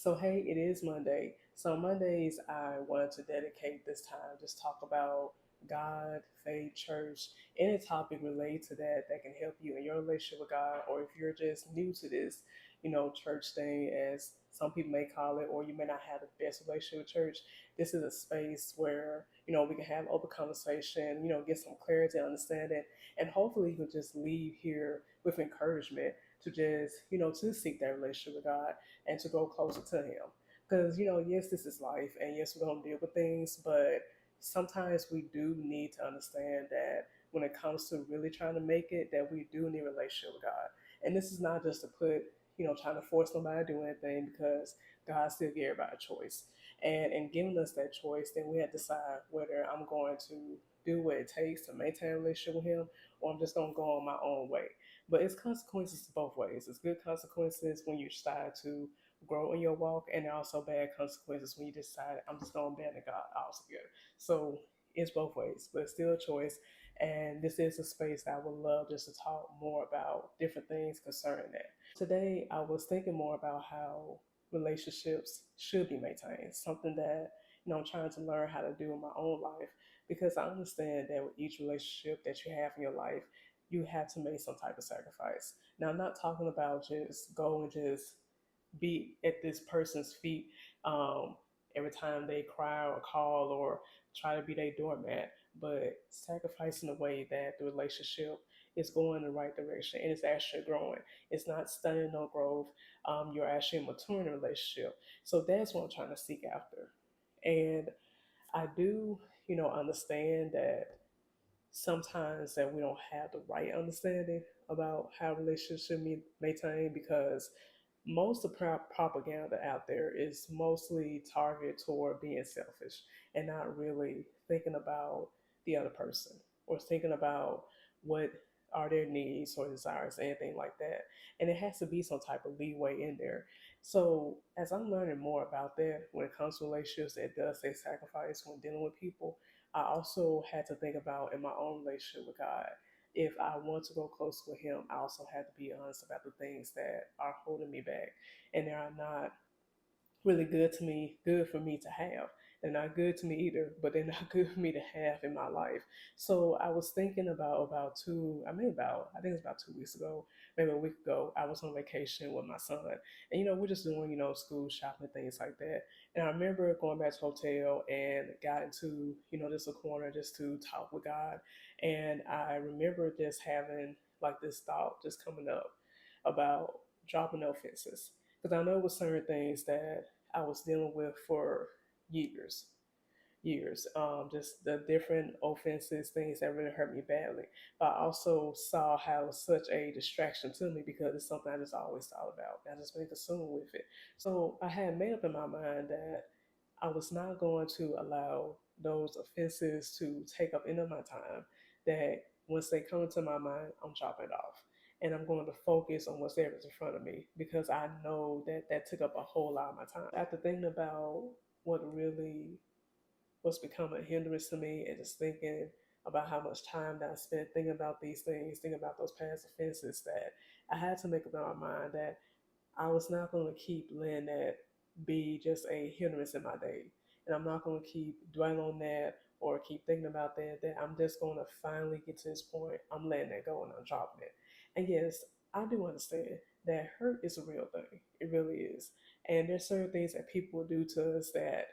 So, hey, it is Monday. So, Mondays, I wanted to dedicate this time just talk about God, faith, church, any topic related to that can help you in your relationship with God, or if you're just new to this, church thing, as some people may call it, or you may not have the best relationship with church. This is a space where we can have open conversation, get some clarity, understanding, and hopefully you can just leave here with encouragement to just to seek that relationship with God and to go closer to Him. Because, yes, this is life, and yes, we're going to deal with things, but sometimes we do need to understand that when it comes to really trying to make it, that we do need a relationship with God. And this is not just to put, trying to force somebody to do anything, because God still gave everybody a choice. And in giving us that choice, then we have to decide whether I'm going to do what it takes to maintain a relationship with Him, or I'm just going to go on my own way. But it's consequences both ways. It's good consequences when you decide to grow in your walk, and also bad consequences when you decide I'm just going to abandon God altogether. So it's both ways, but it's still a choice. And this is a space that I would love just to talk more about different things concerning that. Today, I was thinking more about how relationships should be maintained, something that I'm trying to learn how to do in my own life, because I understand that with each relationship that you have in your life, you have to make some type of sacrifice. Now, I'm not talking about just go and just be at this person's feet every time they cry or call or try to be their doormat, but sacrifice in a way that the relationship is going in the right direction and it's actually growing. It's not stunning no growth. You're actually maturing the relationship. So that's what I'm trying to seek after. And I do, understand that sometimes that we don't have the right understanding about how relationships should be maintained, because most of propaganda out there is mostly targeted toward being selfish and not really thinking about the other person or thinking about what are their needs or desires, anything like that. And it has to be some type of leeway in there. So as I'm learning more about that when it comes to relationships, it does say sacrifice when dealing with people. I also had to think about in my own relationship with God, if I want to go close with Him, I also have to be honest about the things that are holding me back and they are not really good for me to have. They're not good to me either, but they're not good for me to have in my life. So I was thinking I think it's about 2 weeks ago, maybe a week ago, I was on vacation with my son. And we're just doing, school shopping, things like that. And I remember going back to the hotel and got into, just a corner just to talk with God. And I remember just having like this thought just coming up about dropping no offenses. Because I know with certain things that I was dealing with for years, years. Just the different offenses, things that really hurt me badly. But I also saw how it was such a distraction to me because it's something I just always thought about. I just been consumed with it. So I had made up in my mind that I was not going to allow those offenses to take up any of my time. That once they come into my mind, I'm chopping it off. And I'm going to focus on what's there in front of me, because I know that that took up a whole lot of my time. After thinking about what really was becoming a hindrance to me, and just thinking about how much time that I spent thinking about these things, thinking about those past offenses, that I had to make up my mind that I was not going to keep letting that be just a hindrance in my day. And I'm not going to keep dwelling on that or keep thinking about that, that I'm just going to finally get to this point. I'm letting that go and I'm dropping it. And yes, I do understand that hurt is a real thing. It really is. And there's certain things that people do to us that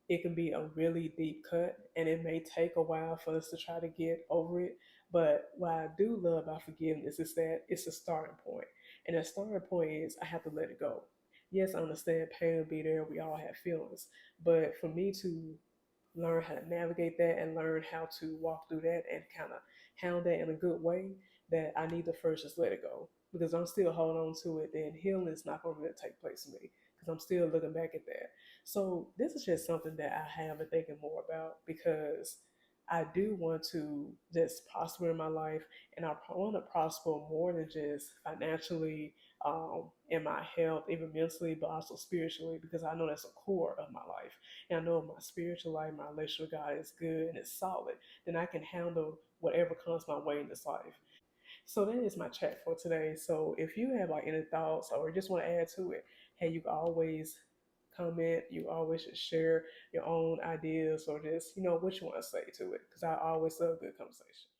it can be a really deep cut, and it may take a while for us to try to get over it. But what I do love about forgiveness is that it's a starting point. And the starting point is I have to let it go. Yes, I understand pain will be there. We all have feelings. But for me to learn how to navigate that and learn how to walk through that and kind of handle that in a good way, that I need to first just let it go. Because I'm still holding on to it, then healing is not going to really take place in me, because I'm still looking back at that. So this is just something that I have been thinking more about, because I do want to just prosper in my life, and I want to prosper more than just financially, in my health, even mentally, but also spiritually, because I know that's a core of my life. And I know if my spiritual life, my relationship with God is good and it's solid, then I can handle whatever comes my way in this life. So that is my chat for today. So if you have like any thoughts or just want to add to it, hey, you can always comment. You always should share your own ideas or just, what you want to say to it. Because I always love good conversation.